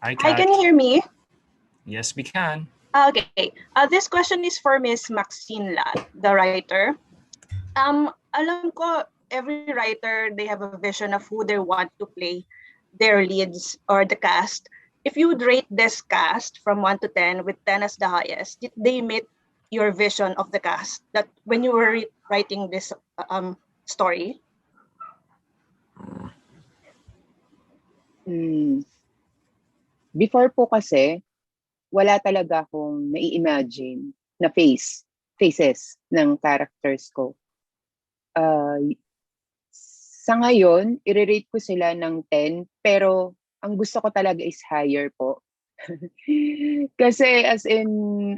Hi, Hi, Kat. can you hear me? Yes, we can. Okay. This question is for Miss Maxine La, the writer. Alam ko, every writer, they have a vision of who they want to play their leads or the cast. If you would rate this cast from 1 to 10, with 10 as the highest, did they meet your vision of the cast that when you were writing this story? Before po kasi, wala talaga akong nai-imagine na faces ng characters ko. Sa ngayon, i-rate ko sila ng 10, pero ang gusto ko talaga is higher po. Kasi as in,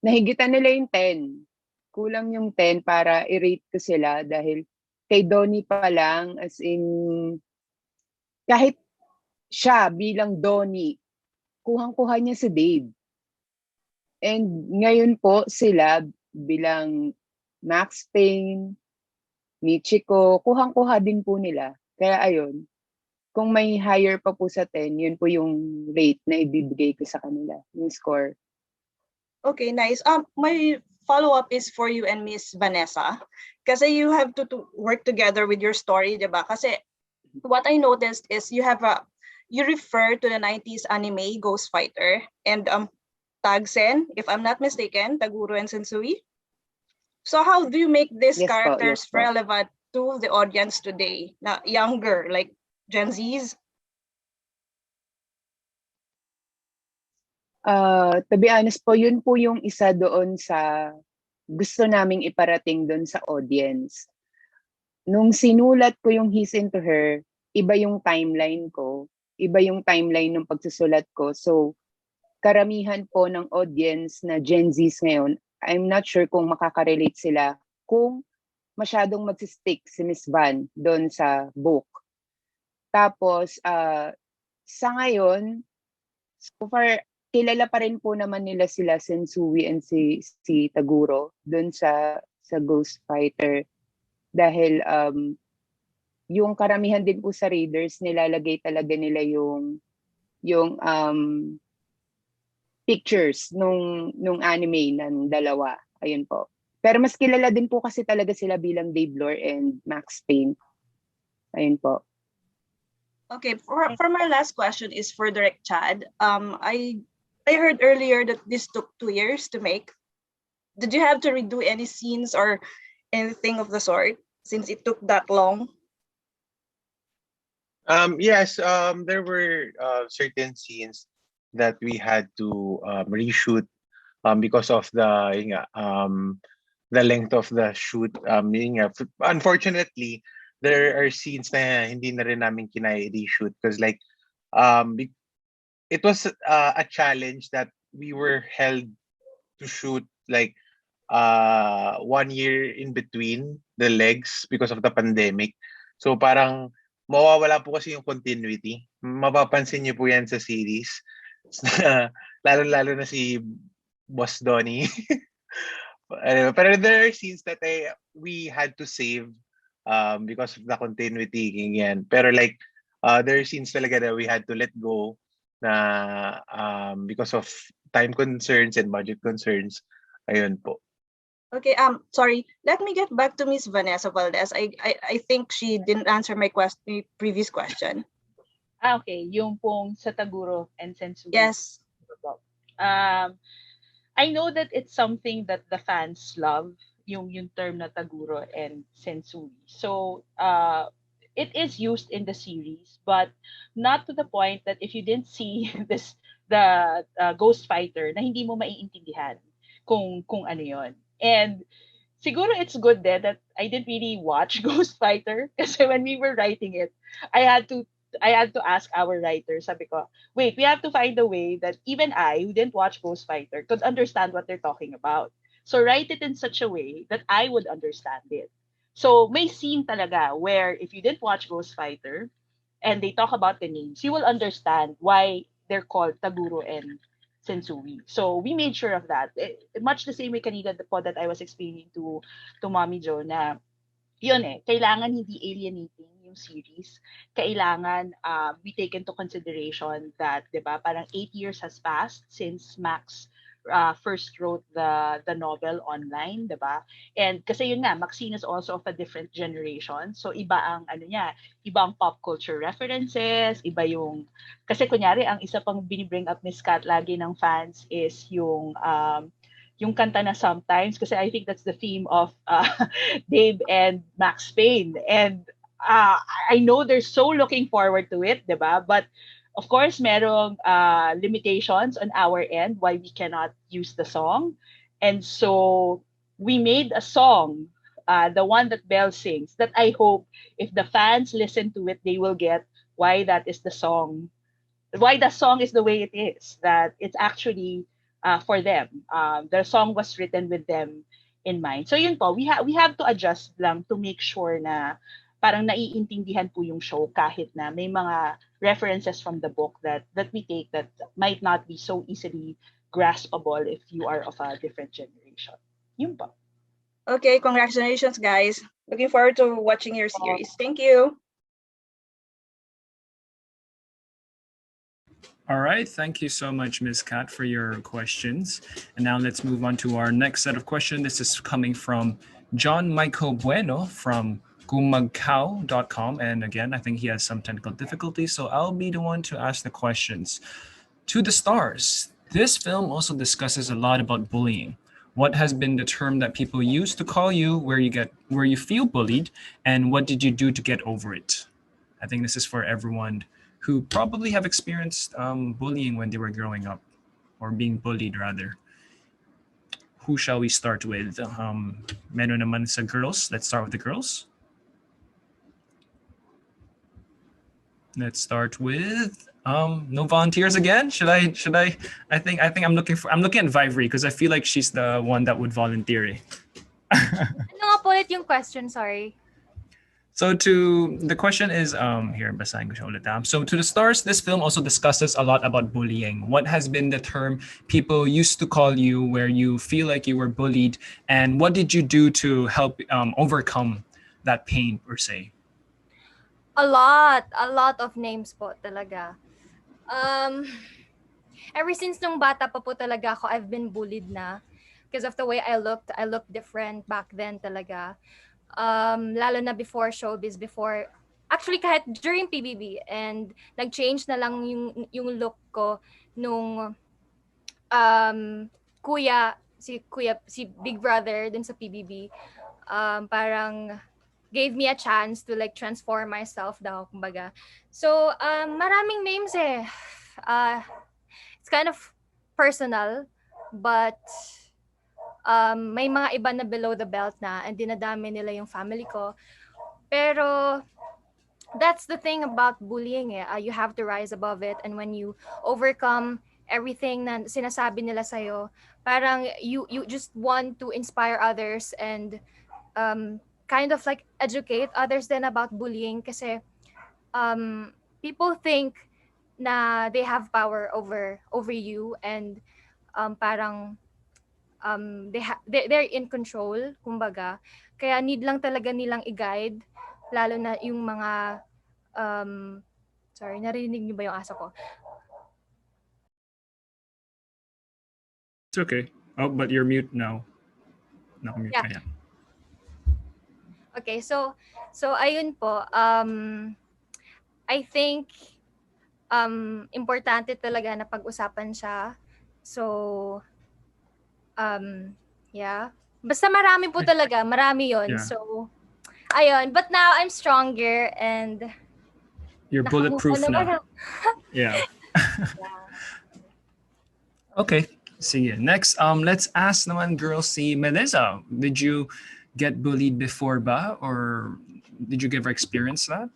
nahigitan nila yung 10. Kulang yung 10 para i-rate ko sila dahil kay Donny pa lang, as in, kahit siya bilang Donny, kuhang-kuha niya si Dave. And ngayon po sila bilang Max Payne, Michiko, kuhang-kuha din po nila. Kaya ayun, kung may higher pa po sa 10, yun po yung rate na ibibigay ko sa kanila, yung score. Okay, nice. My follow-up is for you and Miss Vanessa. Kasi you have to work together with your story, diba? Kasi what I noticed is you refer to the 90s anime Ghost Fighter and Tagsen, if I'm not mistaken, Taguro and Sensui. So how do you make these characters relevant to the audience today, na younger, like Gen Zs? To be honest po, yun po yung isa doon sa gusto naming iparating doon sa audience. Nung sinulat ko yung He's Into Her, iba yung timeline ko, iba yung timeline ng pagsusulat ko. So, karamihan po ng audience na Gen Zs ngayon, I'm not sure kung makaka-relate sila kung masyadong magsistick si Miss Van doon sa book. Tapos, sa ngayon, so far, kilala pa rin po naman nila sila Sensui and si Taguro doon sa Ghost Fighter dahil yung karamihan din po sa readers nilalagay talaga nila yung pictures nung anime ng dalawa. Ayun po. Pero mas kilala din po kasi talaga sila bilang Dave Lore and Max Payne. Ayun po. Okay, for my last question is for Direct Chad. I heard earlier that this took 2 years to make. Did you have to redo any scenes or anything of the sort since it took that long? Yes, there were certain scenes that we had to reshoot because of the length of the shoot. Unfortunately, there are scenes na hindi na rin namin kinaya reshoot because it was a challenge that we were held to shoot 1 year in between the legs because of the pandemic. So parang mawawala po kasi yung continuity. Mapapansin niyo po yan sa series. Lalo-lalo na si Boss Donny. Pero there are scenes that we had to save because of the continuity. Ganyan. Pero there are scenes talaga that we had to let go na because of time concerns and budget concerns. Ayun po. Okay, sorry. Let me get back to Miss Vanessa Valdez. I think she didn't answer my previous question. Okay, yung pong sa Taguro and Sensui. Yes. I know that it's something that the fans love, yung term na Taguro and Sensui. So, it is used in the series, but not to the point that if you didn't see the Ghost Fighter, na hindi mo maiintindihan kung ano yon. And siguro it's good then that I didn't really watch Ghost Fighter kasi when we were writing it, I had to ask our writers, sabi ko, wait, we have to find a way that even I, who didn't watch Ghost Fighter, could understand what they're talking about. So write it in such a way that I would understand it. So may scene talaga where if you didn't watch Ghost Fighter and they talk about the names, you will understand why they're called Taguro and Sensui. So we made sure of that. Much the same way kanina po that I was explaining to Mommy Jo na yun kailangan hindi alienating yung series, kailangan we take into consideration that, di ba, parang 8 years has passed since Max first wrote the novel online, di ba? And kasi yun nga, Maxine is also of a different generation. So iba ang ano niya, iba ang pop culture references, iba yung kasi kunyari ang isa pang binibring up ni Scott lagi ng fans is yung kanta na Sometimes, kasi I think that's the theme of Dave and Max Payne. And I know they're so looking forward to it, diba? But of course, merong limitations on our end why we cannot use the song. And so we made a song, the one that Belle sings, that I hope if the fans listen to it, they will get why that is the song, why the song is the way it is, that it's actually for them. The song was written with them in mind. So yun po, we have to adjust lang to make sure na parang naiintindihan po yung show kahit na may mga references from the book that we take that might not be so easily graspable if you are of a different generation. Yun po. Okay, congratulations, guys. Looking forward to watching your series. Thank you. All right, thank you so much, Ms. Kat, for your questions. And now let's move on to our next set of questions. This is coming from John Michael Bueno from gumagcow.com. And again, I think he has some technical difficulties, so I'll be the one to ask the questions. To the stars, this film also discusses a lot about bullying. What has been the term that people use to call you where you feel bullied, and what did you do to get over it? I think this is for everyone who probably have experienced bullying when they were growing up, or being bullied rather. Who shall we start with? Meron naman sa girls. Let's start with the girls. Let's start with no volunteers again. Should I? I think I'm looking at Vivery because I feel like she's the one that would volunteer. Ano nga po ulit yung question? Sorry. So the question is here, basahin ko siya ulit. So to the stars, this film also discusses a lot about bullying. What has been the term people used to call you where you feel like you were bullied, and what did you do to help overcome that pain per se? A lot of names po talaga. Ever since nung bata pa po talaga ako, I've been bullied na because of the way I looked different back then talaga. Lalo na before showbiz, actually kahit during PBB, and nag-change na lang yung look ko nung si Big Brother dun sa PBB, parang gave me a chance to like transform myself daw, kumbaga. So maraming names it's kind of personal, but may mga iba na below the belt na and dinadami nila yung family ko. Pero that's the thing about bullying you have to rise above it, and when you overcome everything na sinasabi nila sa'yo, parang you just want to inspire others and kind of like educate others then about bullying kasi people think na they have power over you, and parang they're in control, kumbaga. Kaya need lang talaga nilang i-guide, lalo na yung mga sorry, narinig niyo ba yung aso ko? It's okay. Oh, but you're mute now. Nakamute ka yan. Okay, so ayun po. I think importante talaga na pag-usapan siya. So yeah. Basta marami po talaga, marami yon. Yeah. So ayun, but now I'm stronger and You're bulletproof now. Yeah. Okay. Sige. Next, let's ask naman girls si Melissa. Did you get bullied before ba, or did you ever experience that?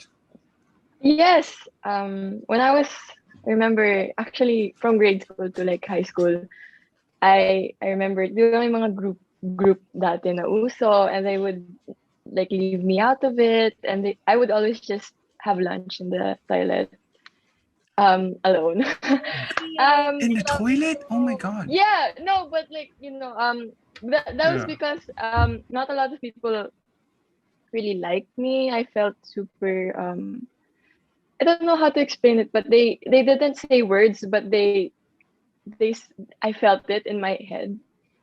Yes. When I remember actually from grade school to like high school, I remember doing mga group dati na uso, and they would like leave me out of it, and I would always just have lunch in the toilet alone. In the toilet? Oh my god. Yeah, no, but like, that was because not a lot of people really like me. I felt super I don't know how to explain it, but they didn't say words, but I felt it in my head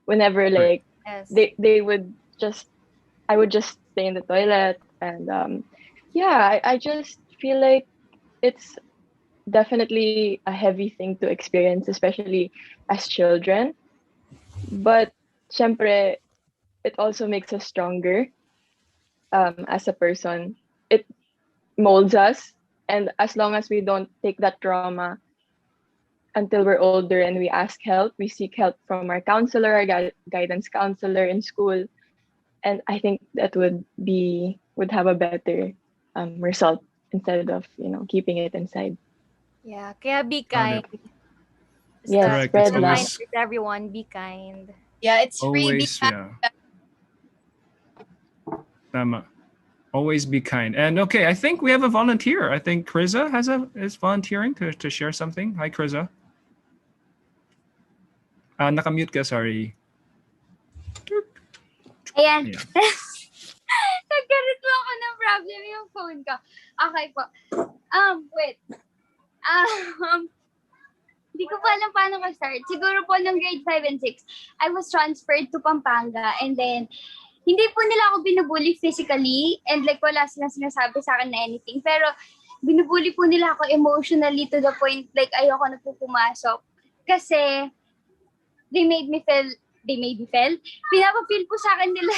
whenever Right. like Yes. they would just I would just stay in the toilet and yeah, I just feel like it's definitely a heavy thing to experience, especially as children. But syempre, it also makes us stronger as a person. It molds us, and as long as we don't take that trauma until we're older and we ask help, we seek help from our counselor, our guidance counselor in school, and I think that would have a better result instead of keeping it inside. Yeah, kaya be Got kind. it. Yes, Correct. It's spread love. always Reminder to everyone, be kind. Yeah, it's free. Be always kind. tama. Always be kind. And okay, I think we have a volunteer. I think Kriza is volunteering to share something. Hi, Kriza. Nakamute ka, sorry. Ayan. Yeah. Nagkaroon po ako ng problem yung phone ko. Okay po. Wait. Hindi ko pa alam paano mag-start. Siguro po nung grade 5 and 6, I was transferred to Pampanga and then hindi po nila ako binubully physically and like wala silang sinasabi sa akin na anything. Pero binubully po nila ako emotionally to the point like ayoko na po pumasok. Kasi they made me feel, pinapapil po sa akin nila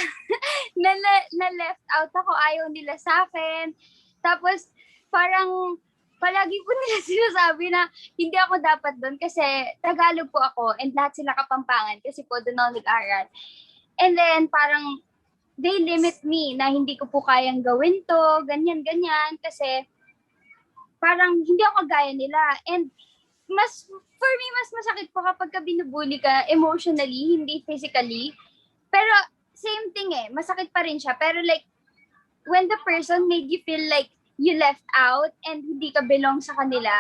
na left out ako, ayaw nila sa akin. Tapos parang palagi po nila sinasabi na hindi ako dapat doon kasi Tagalog po ako and lahat sila Kapampangan kasi po doon ako nag-aral. And then parang they limit me na hindi ko po kayang gawin to, ganyan, kasi parang hindi ako gaya nila. And for me, mas masakit po kapag ka binubuli ka emotionally, hindi physically. Pero same thing masakit pa rin siya. Pero like, when the person made you feel like you left out and hindi ka belong sa kanila,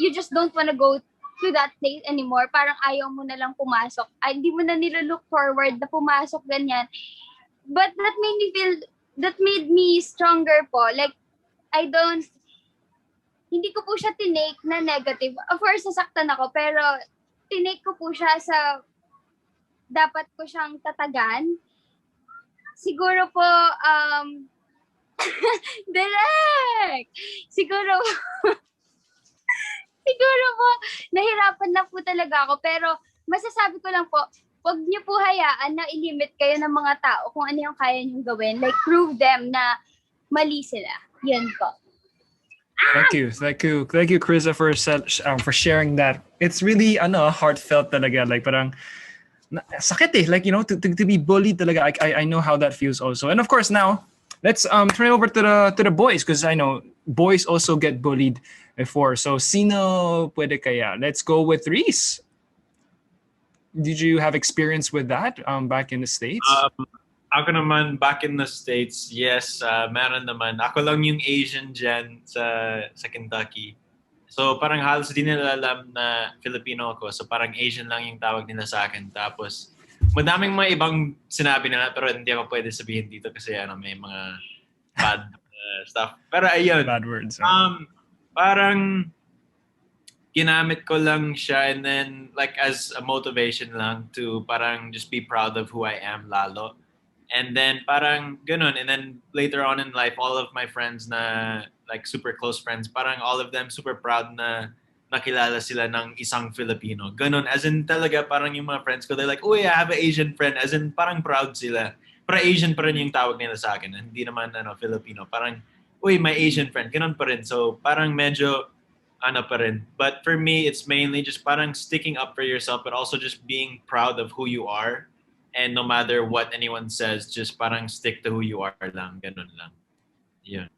you just don't wanna go to that place anymore. Parang ayaw mo na lang pumasok. Ay, hindi mo na nilo-look forward na pumasok, ganyan. But that made me stronger po. Like, hindi ko po siya tinake na negative. Of course, nasaktan ako, pero tinake ko po siya sa dapat ko siyang tatagan. Siguro po, direct! Siguro po, nahirapan na po talaga ako. Pero masasabi ko lang po, huwag niyo po hayaan na ilimit kayo ng mga tao kung ano yung kaya niyong gawin. Like, prove them na mali sila. Yan po. Thank you, Kriza, for sharing that. It's really heartfelt talaga. Like parang sakit like to be bullied talaga. I know how that feels also. And of course now let's turn it over to the boys because I know boys also get bullied before. So sino puede kaya? Let's go with Reese. Did you have experience with that back in the States? Ako naman, back in the States, yes, meron naman. Ako lang yung Asian dyan sa Kentucky. So parang halos di nila alam na Filipino ako. So parang Asian lang yung tawag nila sa akin. Tapos madaming mga ibang sinabi nila pero hindi ako pwede sabihin dito kasi may mga bad stuff. Pero ayun. Bad words. Parang ginamit ko lang siya and then like as a motivation lang to parang just be proud of who I am lalo. And then parang ganun. And then later on in life, all of my friends na like super close friends, parang all of them super proud na nakilala sila ng isang Filipino. Ganun. As in talaga parang yung mga friends ko, they're like, uy, I have an Asian friend. As in parang proud sila. Pero Asian pa rin yung tawag nila sa akin. Hindi naman Filipino. Parang, uy, my Asian friend. Ganun pa rin. So parang medyo pa rin. But for me, it's mainly just parang sticking up for yourself but also just being proud of who you are. And no matter what anyone says, just parang stick to who you are lang. Ganun lang. Yeah.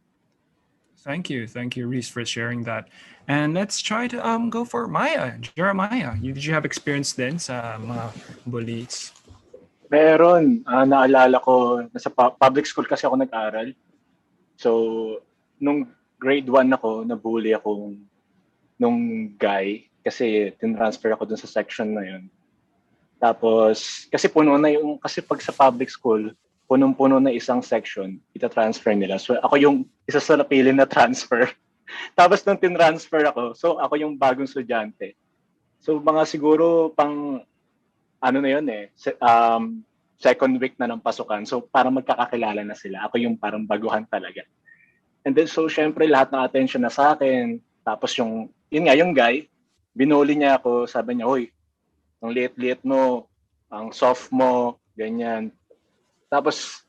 Thank you, Reese, for sharing that. And let's try to go for Maya, Jeremiah. Did you have experience din sa mga bullies? Meron. Naalala ko, nasa public school kasi ako nag-aral. So, nung grade 1 ako, nabully ako nung guy kasi tinransfer ako dun sa section na yun. Tapos, kasi puno na kasi pag sa public school, punong-puno na isang section, ita-transfer nila. So ako yung isa sa napili na transfer. Tapos nung tin-transfer ako, so ako yung bagong estudyante. So mga siguro pang ano na yun second week na ng pasukan. So parang magkakakilala na sila. Ako yung parang baguhan talaga. And then so syempre lahat ng attention na sa akin. Tapos yun nga yung guy, binuli niya ako, sabi niya, "Hoy, ang liit-liit mo, ang soft mo, ganyan." Tapos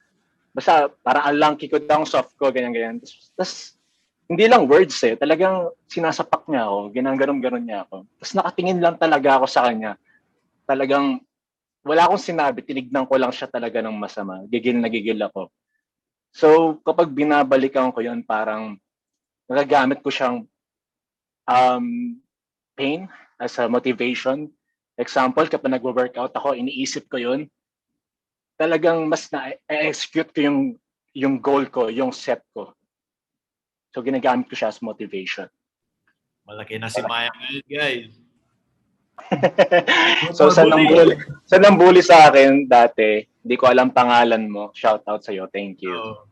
basta parang ang langki ko daw ang soft ko, ganyan-ganyan. Tapos hindi lang words talagang sinasapak niya ako, ginaganon-ganon niya ako. Tapos nakatingin lang talaga ako sa kanya. Talagang wala akong sinabi, tinignan ko lang siya talaga ng masama. Gigil na gigil ako. So kapag binabalikan ko yun, parang nagagamit ko siyang pain as a motivation. Example, kapag nagwo-workout ako, iniisip ko yun, talagang mas na-execute ko yung goal ko, yung set ko. So ginagamit ko siya as motivation. Malaki na si Maya ngayon, guys. So sa nang bully sa akin dati, hindi ko alam pangalan mo. Shout out sa iyo. Thank you. Oh.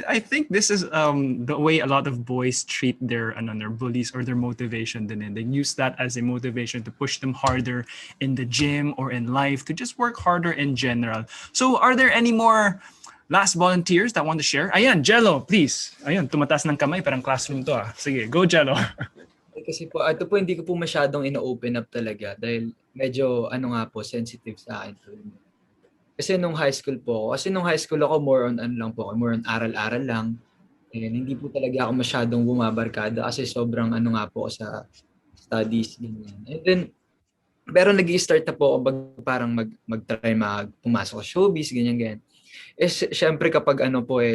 I think this is the way a lot of boys treat their bullies or their motivation. They use that as a motivation to push them harder in the gym or in life, to just work harder in general. So are there any more last volunteers that want to share? Ayan, Jello, please. Ayan, tumataas ng kamay, parang classroom to ah. Sige, go Jello. Kasi po, ito po hindi ko po masyadong ina-open up talaga dahil medyo sensitive sa akin to. Kasi nung high school ako more on more on aral-aral lang. And hindi po talaga ako masyadong bumabarkada kasi sobrang ako sa studies ganyan. And then pero nag-i-start na po ako parang mag-try pumasok sa showbiz ganyan. Syempre kapag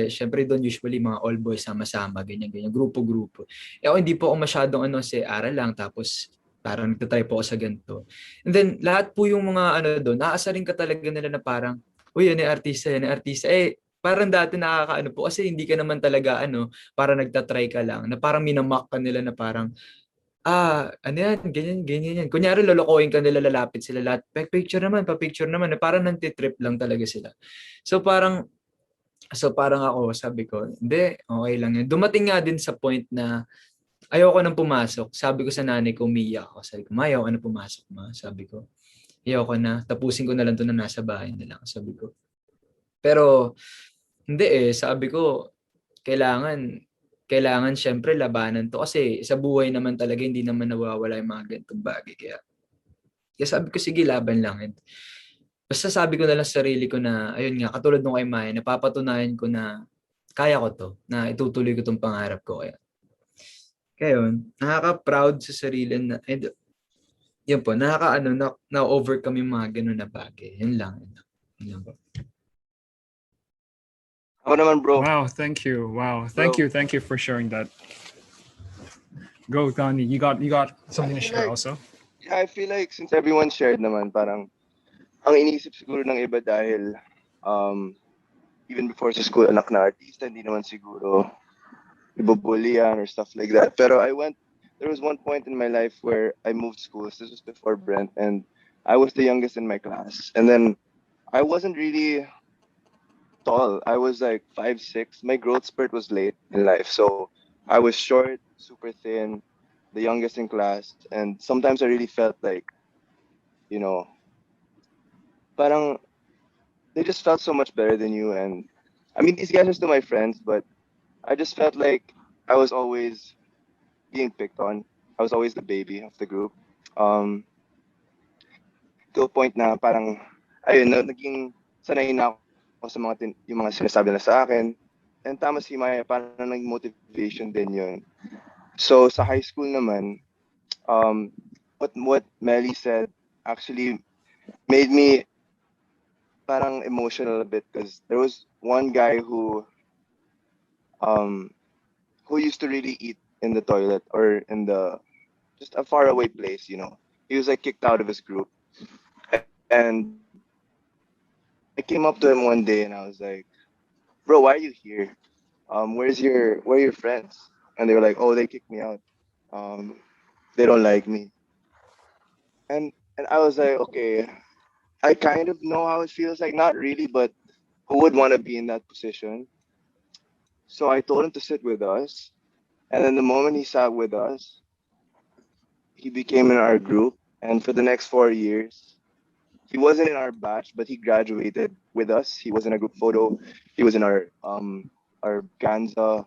syempre doon usually mga all boys sama-sama ganyan, grupo-grupo. Ako hindi po ako masyadong sa aral lang tapos parang nagtatry po ako sa ganito. And then, lahat po yung mga doon, naasarin ka talaga nila na parang, uy, yan yung artista. Parang dati nakakaano po, kasi hindi ka naman talaga, parang nagtatry ka lang, na parang minamak ka nila na parang, ganyan. Kunyari, lolokohin ka nila, lalapit sila lahat. Pa-picture naman, na parang nantitrip lang talaga sila. So parang ako, sabi ko, hindi, okay lang yun. Dumating nga din sa point na, ayoko nang pumasok. Sabi ko sa nanay ko, umiyak ako. Sabi ko, ma, ayoko na pumasok, ma. Sabi ko, ayoko na. Tapusin ko na lang to na nasa bahay na lang. Sabi ko. Pero, hindi sabi ko, kailangan syempre labanan to. Kasi sa buhay naman talaga, hindi naman nawawala yung mga ganitong bagay. Kaya sabi ko, sige, laban lang. And, basta sabi ko na lang sa sarili ko na, ayun nga, katulad nung kay Maya, napapatunayan ko na kaya ko to, na itutuloy ko tong pangarap ko. Kaya yun, nakaka-proud sa sarili na, and yun po, na-overcome yung mga ganun na bagay. Yun lang. Po. Ako naman, bro. Wow, thank you. Wow, thank you for sharing that. Go, Donny. You got something to share also? Yeah, I feel like since everyone shared naman, parang ang iniisip siguro ng iba dahil even before sa school, anak na artista, hindi naman siguro ibubullian or stuff like that. Pero there was one point in my life where I moved schools. This was before Brent, and I was the youngest in my class. And then I wasn't really tall. I was like 5'6". My growth spurt was late in life. So I was short, super thin, the youngest in class. And sometimes I really felt like, parang they just felt so much better than you. And I mean, these guys are still my friends, but I just felt like I was always being picked on. I was always the baby of the group. To a point na parang, naging sanay na ako sa yung mga sinasabi na sa akin. And tama si Maya, parang naging motivation din yun. So sa high school naman, what Melly said actually made me parang emotional a bit because there was one guy who used to really eat in the toilet or in just a faraway place, He was like kicked out of his group. And I came up to him one day and I was like, bro, why are you here? Where are your friends? And they were like, oh, they kicked me out. They don't like me. And I was like, okay, I kind of know how it feels like. Not really, but who would want to be in that position? So I told him to sit with us. And then the moment he sat with us, he became in our group. And for the next 4 years, he wasn't in our batch, but he graduated with us. He was in a group photo. He was in our Ganza,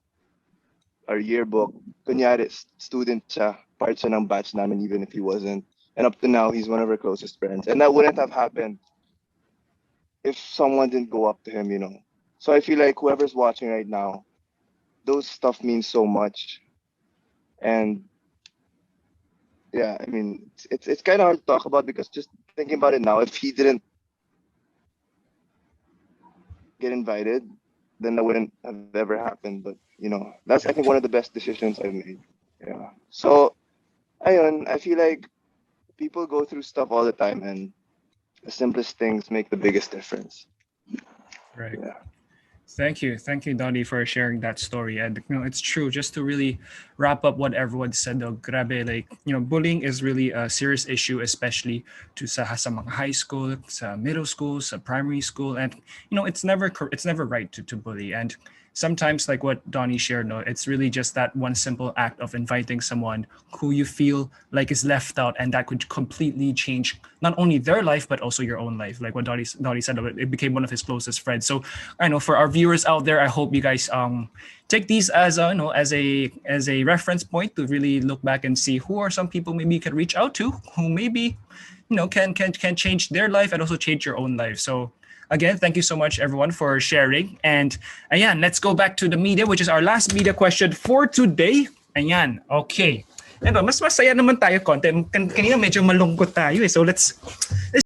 our yearbook. Kunyari, student siya, part siya ng batch namin even if he wasn't. And up to now, he's one of our closest friends. And that wouldn't have happened if someone didn't go up to him, you know. So I feel like whoever's watching right now, those stuff means so much. And yeah, I mean, it's kind of hard to talk about because just thinking about it now, if he didn't get invited, then that wouldn't have ever happened. But you know, that's I think one of the best decisions I've made. Yeah. So ayun, I feel like people go through stuff all the time, and the simplest things make the biggest difference. Right. Yeah. Thank you, Donny, for sharing that story. And it's true. Just to really wrap up what everyone said, though, grabe, like bullying is really a serious issue, especially to sa mga high school, sa middle school, sa primary school, and it's never right to bully. And sometimes, like what Donny shared, no, it's really just that one simple act of inviting someone who you feel like is left out, and that could completely change not only their life but also your own life. Like what Donny said, it became one of his closest friends. So I know for our viewers out there, I hope you guys take these as a reference point to really look back and see who are some people maybe you can reach out to, who maybe can change their life and also change your own life. So again, thank you so much, everyone, for sharing. And ayan, let's go back to the media, which is our last media question for today. Ayan, okay. Ito, mas masaya naman tayo konti. Kanina medyo malungkot tayo eh. So let's